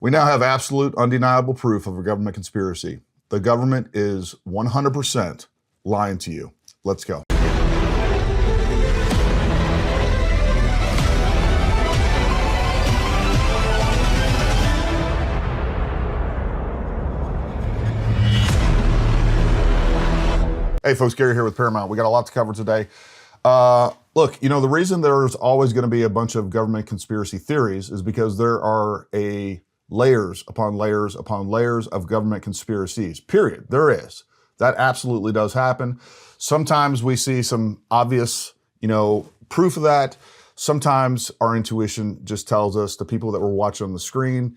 We now have absolute, undeniable proof of a government conspiracy. The government is 100% lying to you. Let's go. Hey folks, Gary here with Paramount. We got a lot to cover today. Look, the reason there's always going to be a bunch of government conspiracy theories is because there are layers upon layers upon layers of government conspiracies, period. There is. That absolutely does happen. Sometimes we see some obvious, proof of that. Sometimes our intuition just tells us the people that we're watching on the screen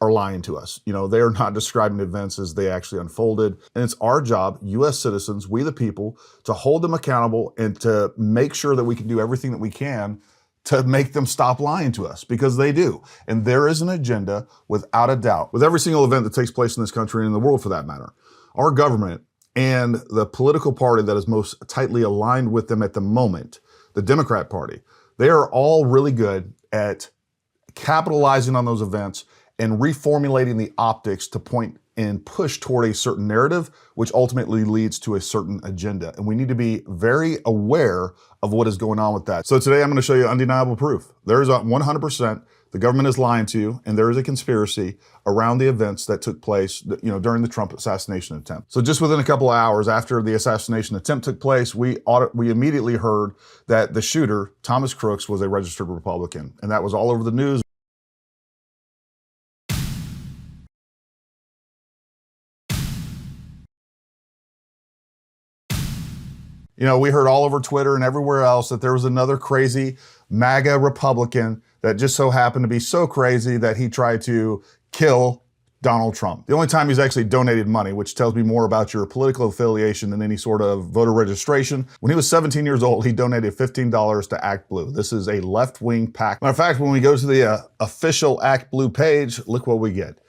are lying to us. They are not describing events as they actually unfolded. And it's our job, U.S. citizens, we the people, to hold them accountable and to make sure that we can do everything that we can to make them stop lying to us, because they do. And there is an agenda, without a doubt, with every single event that takes place in this country and in the world for that matter. Our government and the political party that is most tightly aligned with them at the moment, the Democrat Party, they are all really good at capitalizing on those events and reformulating the optics to point and push toward a certain narrative, which ultimately leads to a certain agenda. And we need to be very aware of what is going on with that. So today I'm going to show you undeniable proof. There is 100%, the government is lying to you, and there is a conspiracy around the events that took place, during the Trump assassination attempt. So just within a couple of hours after the assassination attempt took place, we immediately heard that the shooter, Thomas Crooks, was a registered Republican. And that was all over the news. We heard all over Twitter and everywhere else that there was another crazy MAGA Republican that just so happened to be so crazy that he tried to kill Donald Trump. The only time he's actually donated money, which tells me more about your political affiliation than any sort of voter registration. When he was 17 years old, he donated $15 to Act Blue. This is a left-wing PAC. Matter of fact, when we go to the official Act Blue page, look what we get.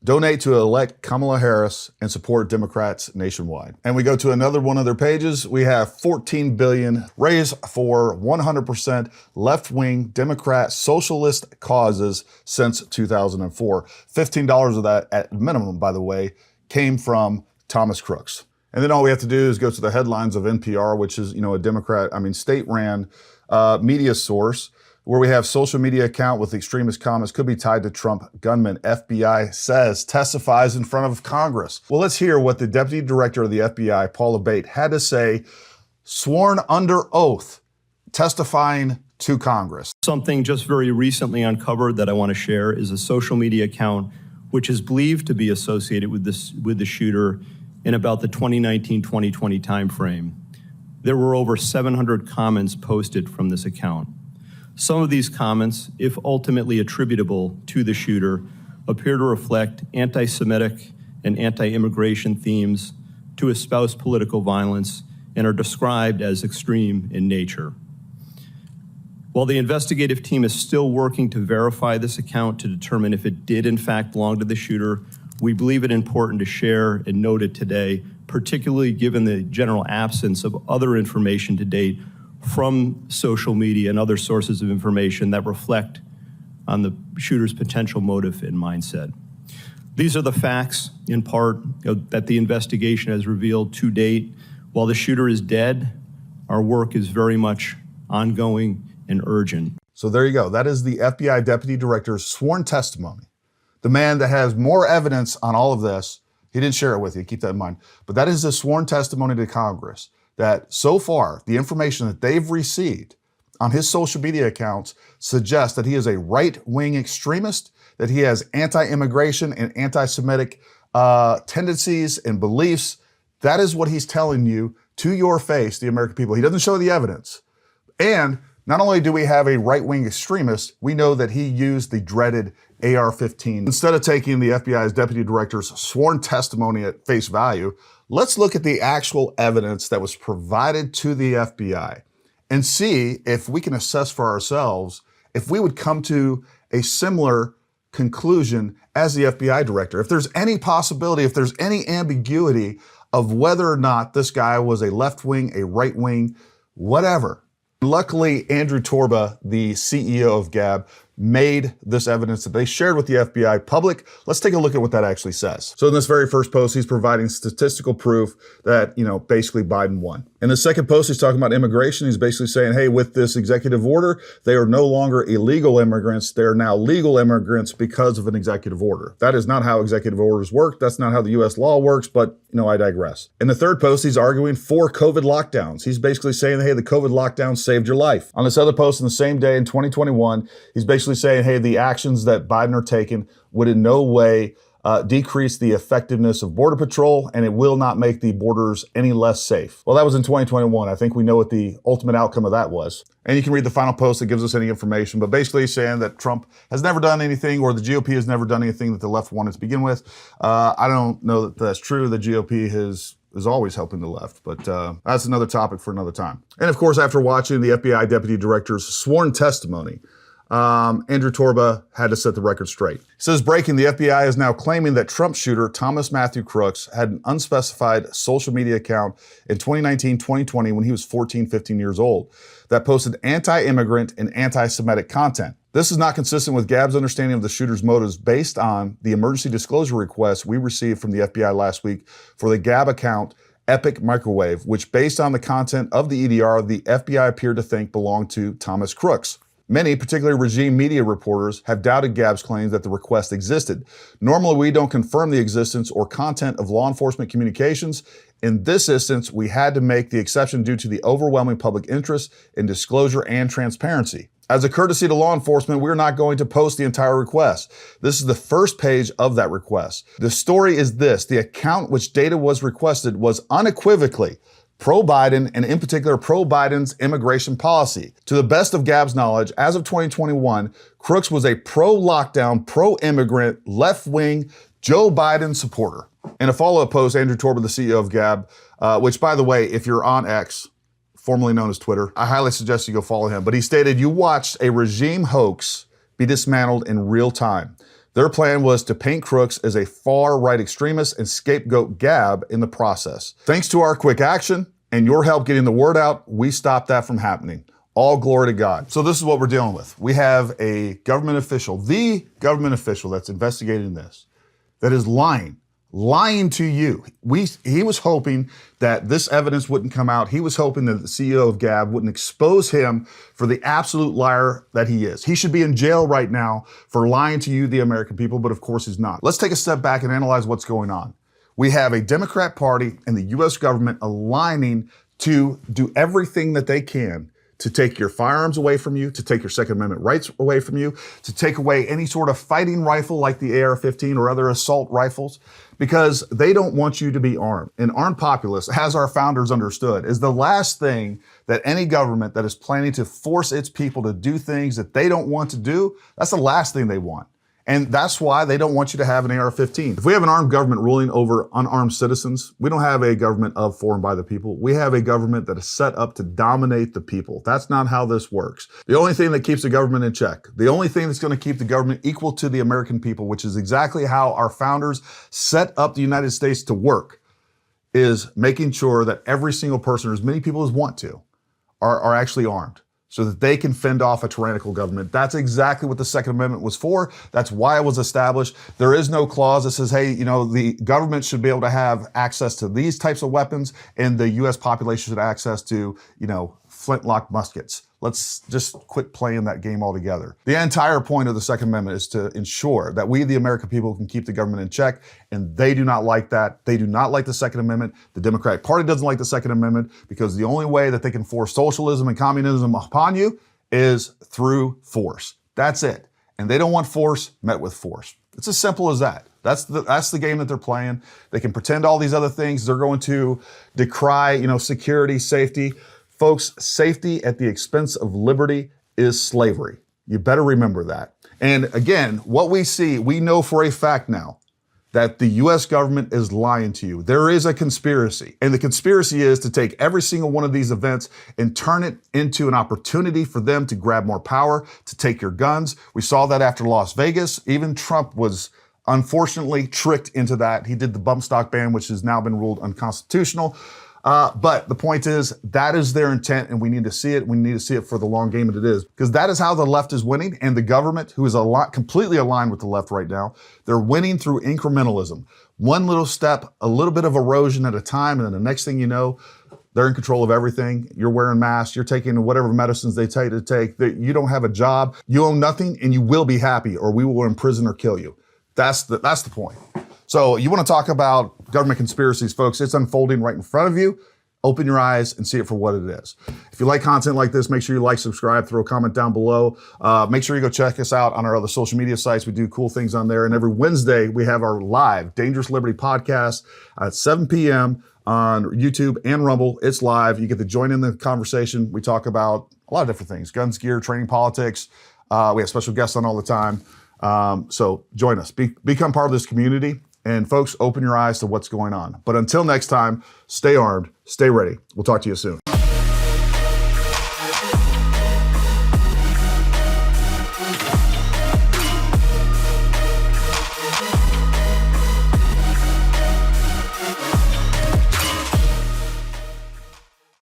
Donate to elect Kamala Harris and support Democrats nationwide. And we go to another one of their pages. We have $14 billion raised for 100% left-wing Democrat socialist causes since 2004. $15 of that, at minimum, by the way, came from Thomas Crooks. And then all we have to do is go to the headlines of NPR, which is, a Democrat, state-ran media source, where we have social media account with extremist comments could be tied to Trump gunman. FBI says testifies in front of Congress. Well, let's hear what the Deputy Director of the FBI, Paul Abate, had to say, sworn under oath, testifying to Congress. Something just very recently uncovered that I want to share is a social media account which is believed to be associated with the shooter in about the 2019-2020 timeframe. There were over 700 comments posted from this account. Some of these comments, if ultimately attributable to the shooter, appear to reflect anti-Semitic and anti-immigration themes, to espouse political violence, and are described as extreme in nature. While the investigative team is still working to verify this account to determine if it did in fact belong to the shooter, we believe it important to share and note it today, particularly given the general absence of other information to date from social media and other sources of information that reflect on the shooter's potential motive and mindset. These are the facts, in part, that the investigation has revealed to date. While the shooter is dead, our work is very much ongoing and urgent. So there you go. That is the FBI Deputy Director's sworn testimony. The man that has more evidence on all of this, he didn't share it with you, keep that in mind, but that is a sworn testimony to Congress that so far, the information that they've received on his social media accounts suggests that he is a right-wing extremist, that he has anti-immigration and anti-Semitic tendencies and beliefs. That is what he's telling you to your face, the American people. He doesn't show the evidence. And not only do we have a right-wing extremist, we know that he used the dreaded AR-15. Instead of taking the FBI's Deputy Director's sworn testimony at face value, let's look at the actual evidence that was provided to the FBI and see if we can assess for ourselves if we would come to a similar conclusion as the FBI director. If there's any possibility, if there's any ambiguity of whether or not this guy was a left wing, a right wing, whatever. Luckily, Andrew Torba, the CEO of Gab, made this evidence that they shared with the FBI public. Let's take a look at what that actually says. So in this very first post, he's providing statistical proof that, basically Biden won. In the second post, he's talking about immigration. He's basically saying, hey, with this executive order, they are no longer illegal immigrants. They're now legal immigrants because of an executive order. That is not how executive orders work. That's not how the U.S. law works, but I digress. In the third post, he's arguing for COVID lockdowns. He's basically saying, hey, the COVID lockdown saved your life. On this other post in the same day in 2021, he's basically saying, hey, the actions that Biden are taking would in no way decrease the effectiveness of Border Patrol, and it will not make the borders any less safe. Well, that was in 2021. I think we know what the ultimate outcome of that was. And you can read the final post that gives us any information, but basically he's saying that Trump has never done anything, or the GOP has never done anything that the left wanted to begin with. I don't know that that's true. The GOP is always helping the left, but that's another topic for another time. And of course, after watching the FBI Deputy Director's sworn testimony, Andrew Torba had to set the record straight. He says, breaking, the FBI is now claiming that Trump shooter Thomas Matthew Crooks had an unspecified social media account in 2019-2020 when he was 14, 15 years old that posted anti-immigrant and anti-Semitic content. This is not consistent with Gab's understanding of the shooter's motives based on the emergency disclosure request we received from the FBI last week for the Gab account Epic Microwave, which based on the content of the EDR, the FBI appeared to think belonged to Thomas Crooks. Many, particularly regime media reporters, have doubted Gab's claims that the request existed. Normally, we don't confirm the existence or content of law enforcement communications. In this instance, we had to make the exception due to the overwhelming public interest in disclosure and transparency. As a courtesy to law enforcement, we're not going to post the entire request. This is the first page of that request. The story is this: the account which data was requested was unequivocally pro-Biden, and in particular, pro-Biden's immigration policy. To the best of Gab's knowledge, as of 2021, Crooks was a pro-lockdown, pro-immigrant, left-wing Joe Biden supporter. In a follow-up post, Andrew Torba, the CEO of Gab, which, by the way, if you're on X, formerly known as Twitter, I highly suggest you go follow him. But he stated, you watched a regime hoax be dismantled in real time. Their plan was to paint Crooks as a far-right extremist and scapegoat Gab in the process. Thanks to our quick action and your help getting the word out, we stopped that from happening. All glory to God. So this is what we're dealing with. We have a government official, the government official that's investigating this, that is lying to you. He was hoping that this evidence wouldn't come out. He was hoping that the CEO of Gab wouldn't expose him for the absolute liar that he is. He should be in jail right now for lying to you, the American people, but of course he's not. Let's take a step back and analyze what's going on. We have a Democrat Party and the U.S. government aligning to do everything that they can to take your firearms away from you, to take your Second Amendment rights away from you, to take away any sort of fighting rifle like the AR-15 or other assault rifles, because they don't want you to be armed. An armed populace, as our founders understood, is the last thing that any government that is planning to force its people to do things that they don't want to do, that's the last thing they want. And that's why they don't want you to have an AR-15. If we have an armed government ruling over unarmed citizens, we don't have a government of, for, and by the people. We have a government that is set up to dominate the people. That's not how this works. The only thing that keeps the government in check, the only thing that's going to keep the government equal to the American people, which is exactly how our founders set up the United States to work, is making sure that every single person, or as many people as want to, are actually armed, so that they can fend off a tyrannical government. That's exactly what the Second Amendment was for. That's why it was established. There is no clause that says, hey, the government should be able to have access to these types of weapons and the U.S. population should have access to, flintlock muskets. Let's just quit playing that game altogether. The entire point of the Second Amendment is to ensure that we, the American people, can keep the government in check, and they do not like that. They do not like the Second Amendment. The Democratic Party doesn't like the Second Amendment because the only way that they can force socialism and communism upon you is through force. That's it. And they don't want force met with force. It's as simple as that. That's the game that they're playing. They can pretend all these other things. They're going to decry, security, safety. Folks, safety at the expense of liberty is slavery. You better remember that. And again, what we see, we know for a fact now that the U.S. government is lying to you. There is a conspiracy. And the conspiracy is to take every single one of these events and turn it into an opportunity for them to grab more power, to take your guns. We saw that after Las Vegas. Even Trump was unfortunately tricked into that. He did the bump stock ban, which has now been ruled unconstitutional. But the point is, that is their intent, and we need to see it. We need to see it for the long game that it is, because that is how the left is winning, and the government, who is completely aligned with the left right now, they're winning through incrementalism. One little step, a little bit of erosion at a time, and then the next thing you know, they're in control of everything. You're wearing masks, you're taking whatever medicines they tell you to take, that you don't have a job, you own nothing, and you will be happy, or we will imprison or kill you. That's the point. So you want to talk about government conspiracies, folks, it's unfolding right in front of you. Open your eyes and see it for what it is. If you like content like this, make sure you like, subscribe, throw a comment down below. Make sure you go check us out on our other social media sites. We do cool things on there. And every Wednesday, we have our live Dangerous Liberty podcast at 7 p.m. on YouTube and Rumble. It's live. You get to join in the conversation. We talk about a lot of different things: guns, gear, training, politics. We have special guests on all the time. So join us. Become part of this community. And folks, open your eyes to what's going on. But until next time, stay armed, stay ready. We'll talk to you soon.